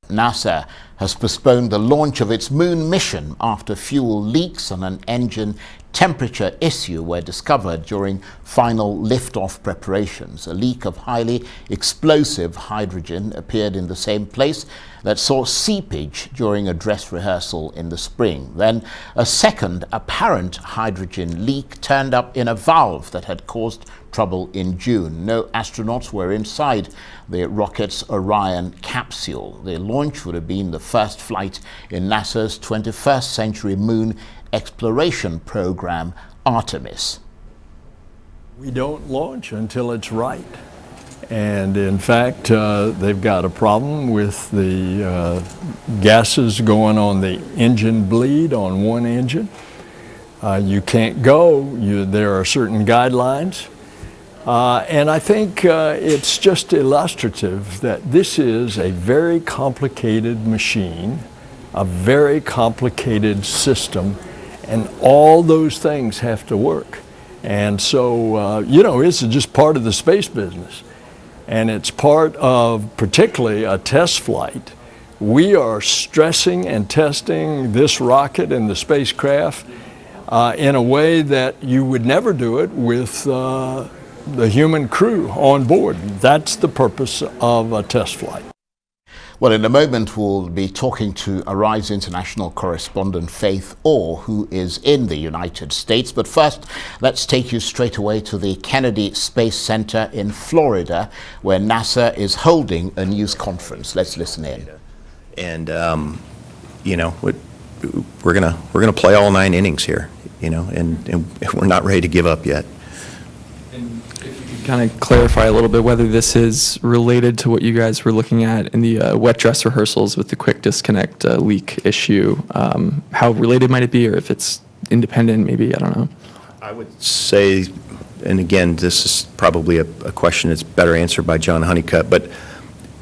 NASA has postponed the launch of its moon mission after fuel leaks and an engine temperature issue were discovered during final liftoff preparations. A leak of highly explosive hydrogen appeared in the same place that saw seepage during a dress rehearsal in the spring. Then a second apparent hydrogen leak turned up in a valve that had caused trouble in June. No astronauts were inside the rocket's Orion capsule. The launch would have been the first flight in NASA's 21st century moon exploration program, Artemis. We don't launch until it's right. And in fact, they've got a problem with the gases going on the engine bleed on one engine. You can't go. There are certain guidelines. And I think it's just illustrative that this is a very complicated machine, a very complicated system, and all those things have to work. And so, this is just part of the space business. And it's part of particularly a test flight. We are stressing and testing this rocket and the spacecraft in a way that you would never do it with the human crew on board. That's the purpose of a test flight. Well, in a moment, we'll be talking to Arise international correspondent Faith Orr, who is in the United States. But first, let's take you straight away to the Kennedy Space Center in Florida, where NASA is holding a news conference. Let's listen in. And, we're gonna play all 9 innings here, and we're not ready to give up yet. Kind of clarify a little bit whether this is related to what you guys were looking at in the wet dress rehearsals with the quick disconnect leak issue. How related might it be, or if it's independent, maybe, I don't know. I would say, and again, this is probably a question that's better answered by John Honeycutt, but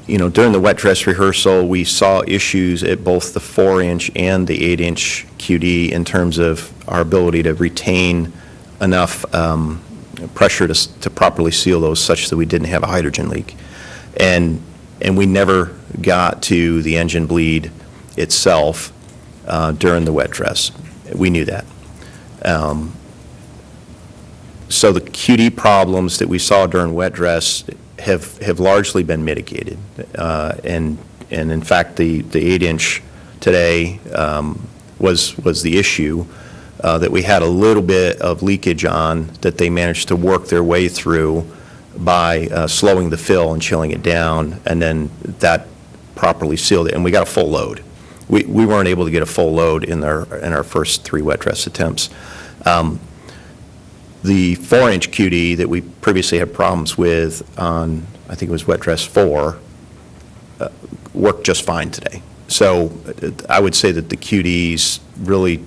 during the wet dress rehearsal, we saw issues at both the 4-inch and the 8-inch QD in terms of our ability to retain enough pressure to properly seal those such that we didn't have a hydrogen leak. And we never got to the engine bleed itself during the wet dress. We knew that. So the QD problems that we saw during wet dress have largely been mitigated. And in fact, the 8-inch today was the issue. That we had a little bit of leakage on that they managed to work their way through by slowing the fill and chilling it down, and then that properly sealed it, and we got a full load. We weren't able to get a full load in our first 3 wet dress attempts. The 4-inch QD that we previously had problems with on, I think it was wet dress 4, worked just fine today. So I would say that the QDs really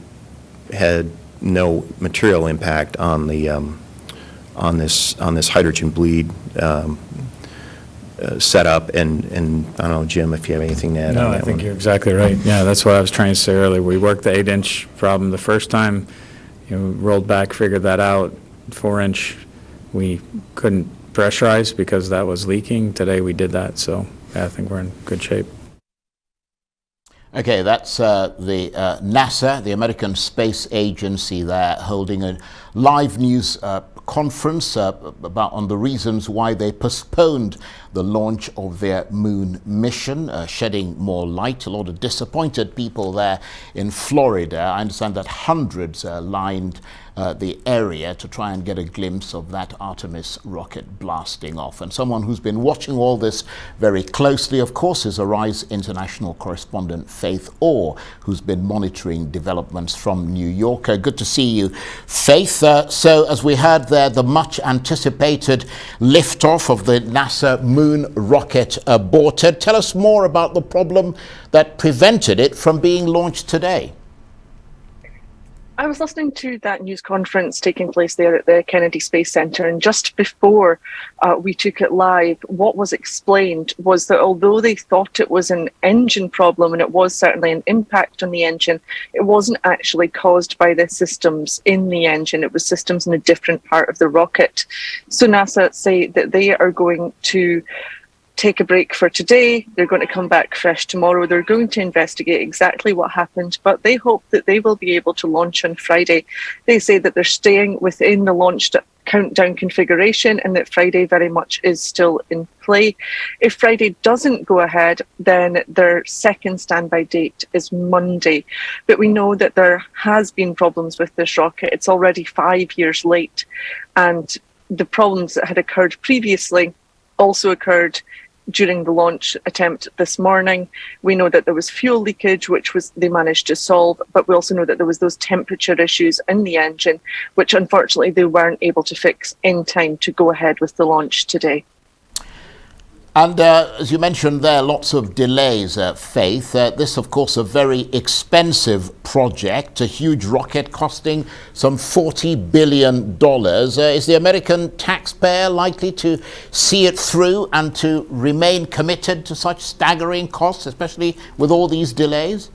had no material impact on the on this hydrogen bleed setup, and I don't know, Jim, if you have anything to add. No, on that I think one. you're exactly right. Yeah, that's what I was trying to say earlier. We worked the 8-inch problem the first time, rolled back, figured that out. 4-inch, we couldn't pressurize because that was leaking. Today we did that, so yeah, I think we're in good shape. Okay, that's the NASA, the American Space Agency, there holding a live news conference on the reasons why they postponed the launch of their moon mission, shedding more light. A lot of disappointed people there in Florida. I understand that hundreds lined the area to try and get a glimpse of that Artemis rocket blasting off. And someone who's been watching all this very closely, of course, is Arise international correspondent Faith Orr, who's been monitoring developments from New York. Good to see you, Faith. So as we heard there, the much anticipated liftoff of the NASA moon rocket aborted. Tell us more about the problem that prevented it from being launched today. I was listening to that news conference taking place there at the Kennedy Space Center, and just before we took it live, what was explained was that although they thought it was an engine problem, and it was certainly an impact on the engine, it wasn't actually caused by the systems in the engine. It was systems in a different part of the rocket. So NASA say that they are going to take a break for today. They're going to come back fresh tomorrow. They're going to investigate exactly what happened, but they hope that they will be able to launch on Friday. They say that they're staying within the launch countdown configuration and that Friday very much is still in play. If Friday doesn't go ahead, then their second standby date is Monday. But we know that there has been problems with this rocket. It's already 5 years late, and the problems that had occurred previously also occurred during the launch attempt this morning. We know that there was fuel leakage, which they managed to solve, but we also know that there was those temperature issues in the engine, which unfortunately they weren't able to fix in time to go ahead with the launch today. And as you mentioned there, lots of delays, Faith. This, of course, a very expensive project, a huge rocket costing some $40 billion. Is the American taxpayer likely to see it through and to remain committed to such staggering costs, especially with all these delays?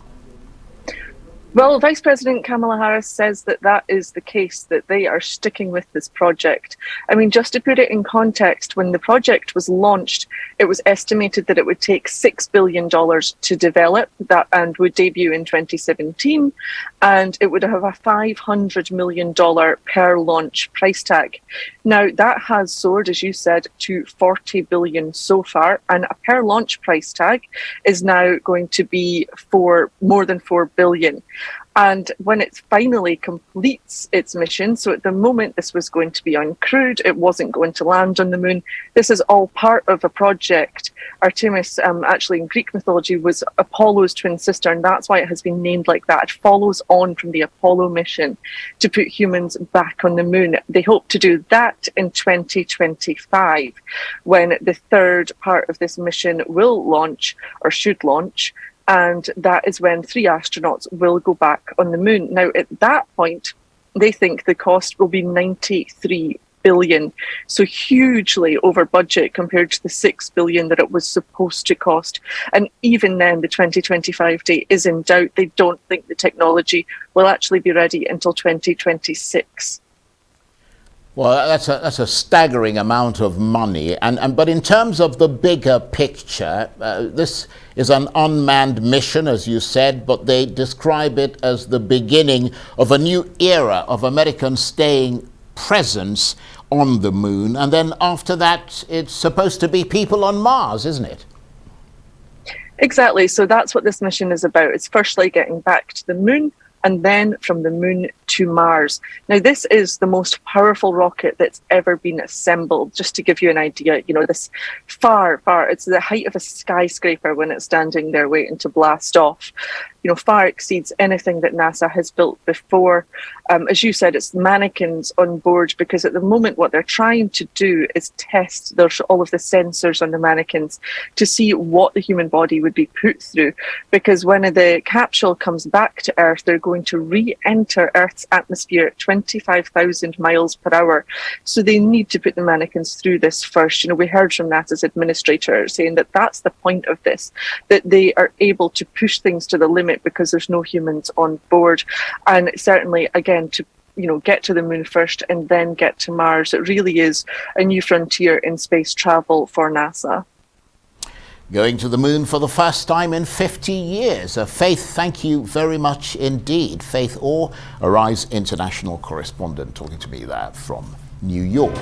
Well, Vice President Kamala Harris says that that is the case, that they are sticking with this project. I mean, just to put it in context, when the project was launched, it was estimated that it would take $6 billion to develop that and would debut in 2017. And it would have a $500 million per launch price tag. Now, that has soared, as you said, to $40 billion so far. And a per launch price tag is now going to be more than $4 billion. And when it finally completes its mission, so at the moment this was going to be uncrewed, it wasn't going to land on the moon. This is all part of a project. Artemis, actually in Greek mythology, was Apollo's twin sister, and that's why it has been named like that. It follows on from the Apollo mission to put humans back on the moon. They hope to do that in 2025, when the third part of this mission will launch, or should launch. And that is when 3 astronauts will go back on the moon. Now, at that point, they think the cost will be $93 billion. So hugely over budget compared to the $6 billion that it was supposed to cost. And even then, the 2025 date is in doubt. They don't think the technology will actually be ready until 2026. Well, that's a staggering amount of money. But in terms of the bigger picture, this is an unmanned mission, as you said, but they describe it as the beginning of a new era of American staying presence on the moon. And then after that, it's supposed to be people on Mars, isn't it? Exactly. So that's what this mission is about. It's firstly getting back to the moon, and then from the moon to Mars. Now, this is the most powerful rocket that's ever been assembled. Just to give you an idea, this far, it's the height of a skyscraper when it's standing there waiting to blast off. Far exceeds anything that NASA has built before. As you said, it's mannequins on board, because at the moment what they're trying to do is test all of the sensors on the mannequins to see what the human body would be put through. Because when the capsule comes back to Earth, they're going to re-enter Earth's atmosphere at 25,000 miles per hour. So they need to put the mannequins through this first. We heard from NASA's administrator saying that that's the point of this, that they are able to push things to the limit because there's no humans on board. And certainly, again, to get to the moon first and then get to Mars, it really is a new frontier in space travel for NASA. Going to the moon for the first time in 50 years. Faith, thank you very much indeed. Faith Orr, Arise international correspondent, talking to me there from New York.